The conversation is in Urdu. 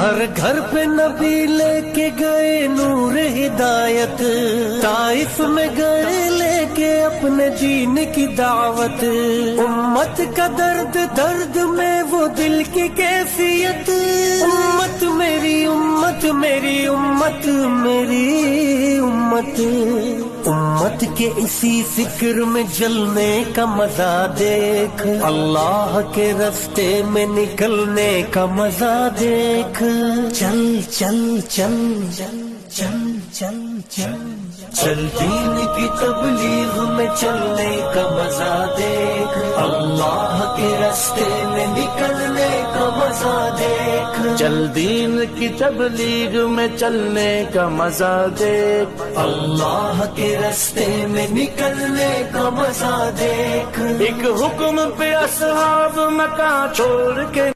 ہر گھر پہ نبی لے کے گئے نور ہدایت، طائف میں گئے لے کے اپنے دین کی دعوت، امت کا درد درد میں وہ دل کی کیفیت، امت میری امت میری امت میری امت، امت کے اسی فکر میں جلنے کا مزہ دیکھ، اللہ کے راستے میں نکلنے کا مزہ دیکھ، چل چل چل چل چل چل چل چل دین کی تبلیغ میں چلنے کا مزہ دیکھ، اللہ کے راستے میں نکلنے کا مزہ دیکھ، چل دین کی تبلیغ میں چلنے کا مزہ دیکھ، اللہ کے راستے میں نکلنے کا مزہ دیکھ، ایک حکم پہ اصحاب مکہ چھوڑ کے